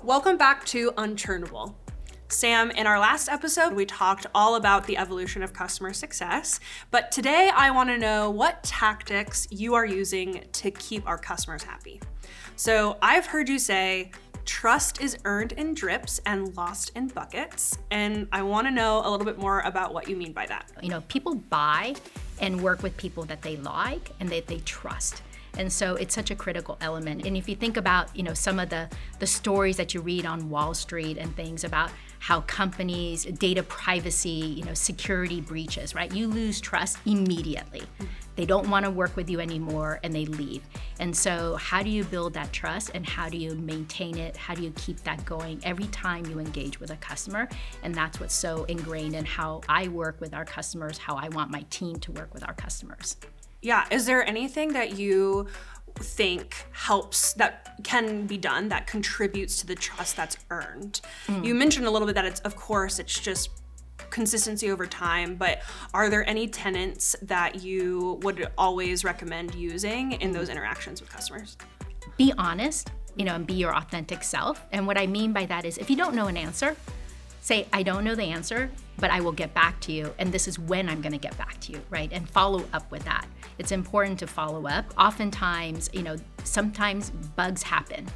Welcome back to Unchurnable. Sam, in our last episode, we talked all about the evolution of customer success, but today I want to know what tactics you are using to keep our customers happy. So I've heard you say, trust is earned in drips and lost in buckets, and I want to know a little bit more about what you mean by that. People buy and work with people that they like and that they trust. And so it's such a critical element. And if you think about, some of the stories that you read on Wall Street and things about how companies, data privacy, security breaches, right? You lose trust immediately. They don't want to work with you anymore and they leave. And so how do you build that trust and how do you maintain it? How do you keep that going every time you engage with a customer? And that's what's so ingrained in how I work with our customers, how I want my team to work with our customers. Yeah, is there anything that you think helps, that can be done, that contributes to the trust that's earned? You mentioned a little bit that it's just consistency over time, but are there any tenets that you would always recommend using in those interactions with customers? Be honest, and be your authentic self. And what I mean by that is if you don't know an answer, say, I don't know the answer, but I will get back to you, and this is when I'm gonna get back to you, right? And follow up with that. It's important to follow up. Oftentimes, sometimes bugs happen.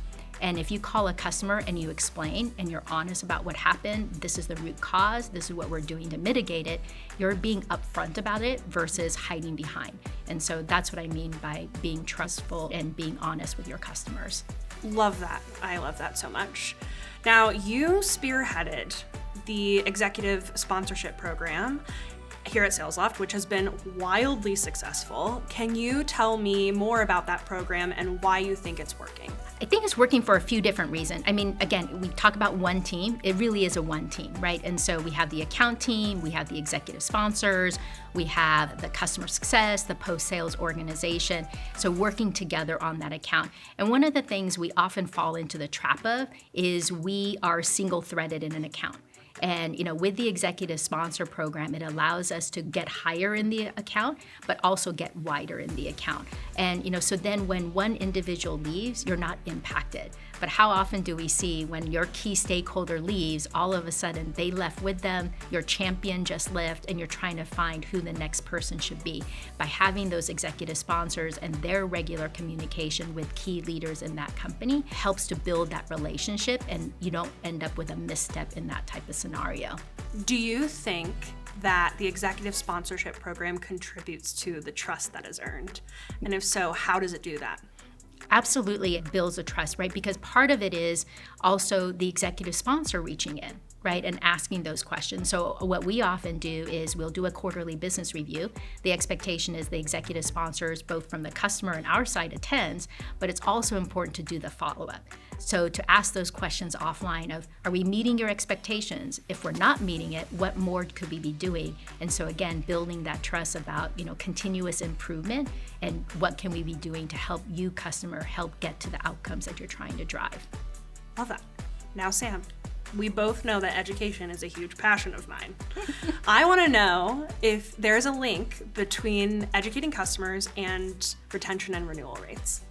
And if you call a customer and you explain and you're honest about what happened, this is the root cause, this is what we're doing to mitigate it, you're being upfront about it versus hiding behind. And so that's what I mean by being trustful and being honest with your customers. Love that. I love that so much. Now, you spearheaded the executive sponsorship program here at Salesloft, which has been wildly successful. Can you tell me more about that program and why you think it's working? I think it's working for a few different reasons. Again, we talk about one team. It really is a one team, right? And so we have the account team, we have the executive sponsors, we have the customer success, the post-sales organization. So working together on that account. And one of the things we often fall into the trap of is we are single-threaded in an account. And with the executive sponsor program, it allows us to get higher in the account, but also get wider in the account. And so then when one individual leaves, you're not impacted. But how often do we see when your key stakeholder leaves, all of a sudden they left with them, your champion just left, and you're trying to find who the next person should be. By having those executive sponsors and their regular communication with key leaders in that company helps to build that relationship, and you don't end up with a misstep in that type of scenario. Do you think that the executive sponsorship program contributes to the trust that is earned? And if so, how does it do that? Absolutely, it builds a trust, right? Because part of it is also the executive sponsor reaching in, right? And asking those questions. So what we often do is we'll do a quarterly business review. The expectation is the executive sponsors, both from the customer and our side, attends, but it's also important to do the follow-up. So to ask those questions offline of, are we meeting your expectations? If we're not meeting it, what more could we be doing? And so again, building that trust about, continuous improvement and what can we be doing to help you, customer, help get to the outcomes that you're trying to drive. Love that. Now, Sam, we both know that education is a huge passion of mine. I want to know if there's a link between educating customers and retention and renewal rates.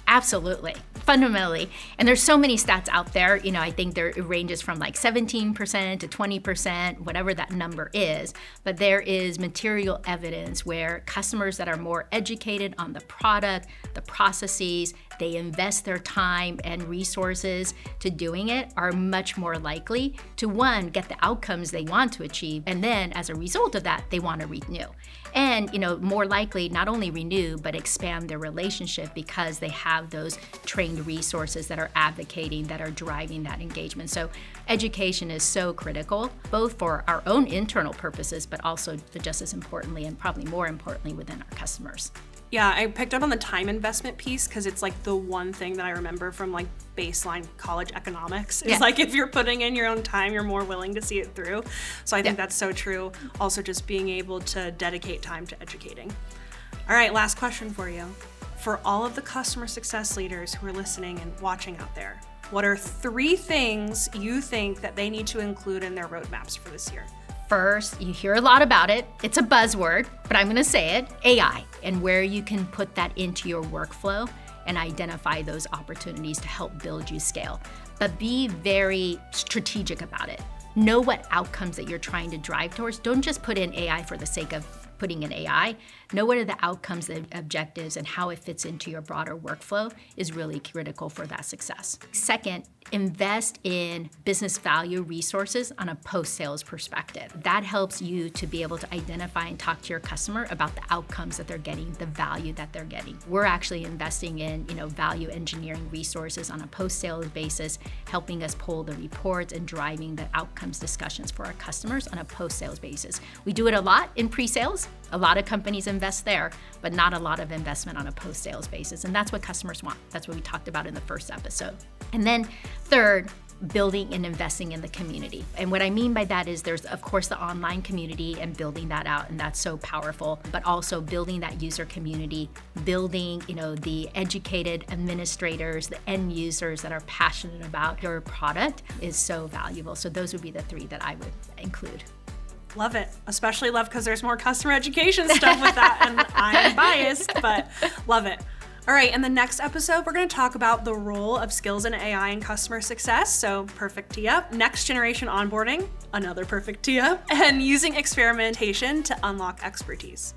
Absolutely, fundamentally. And there's so many stats out there. I think it ranges from like 17% to 20%, whatever that number is. But there is material evidence where customers that are more educated on the product, the processes, they invest their time and resources to doing it, are much more likely to, one, get the outcomes they want to achieve, and then as a result of that, they want to renew. And more likely not only renew, but expand their relationship because they have those trained resources that are advocating, that are driving that engagement. So education is so critical, both for our own internal purposes, but also just as importantly, and probably more importantly, within our customers. Yeah, I picked up on the time investment piece because it's like the one thing that I remember from like baseline college economics. It's like if you're putting in your own time, you're more willing to see it through. So I think that's so true. Also just being able to dedicate time to educating. All right, last question for you. For all of the customer success leaders who are listening and watching out there, what are 3 things you think that they need to include in their roadmaps for this year? First, you hear a lot about it. It's a buzzword, but I'm going to say it, AI, and where you can put that into your workflow and identify those opportunities to help build you scale. But be very strategic about it. Know what outcomes that you're trying to drive towards. Don't just put in AI for the sake of putting in AI. Know what are the outcomes, the objectives, and how it fits into your broader workflow is really critical for that success. Second, invest in business value resources on a post-sales perspective. That helps you to be able to identify and talk to your customer about the outcomes that they're getting, the value that they're getting. We're actually investing in, value engineering resources on a post-sales basis, helping us pull the reports and driving the outcomes discussions for our customers on a post-sales basis. We do it a lot in pre-sales. A lot of companies invest there, but not a lot of investment on a post-sales basis. And that's what customers want. That's what we talked about in the first episode. And then third, building and investing in the community. And what I mean by that is there's, of course, the online community and building that out, and that's so powerful, but also building that user community, building, the educated administrators, the end users that are passionate about your product is so valuable. So those would be the three that I would include. Love it. Especially love because there's more customer education stuff with that, and I'm biased, but love it. All right, in the next episode, we're going to talk about the role of skills in AI and customer success. So perfect tee up. Next generation onboarding, another perfect tee up, and using experimentation to unlock expertise.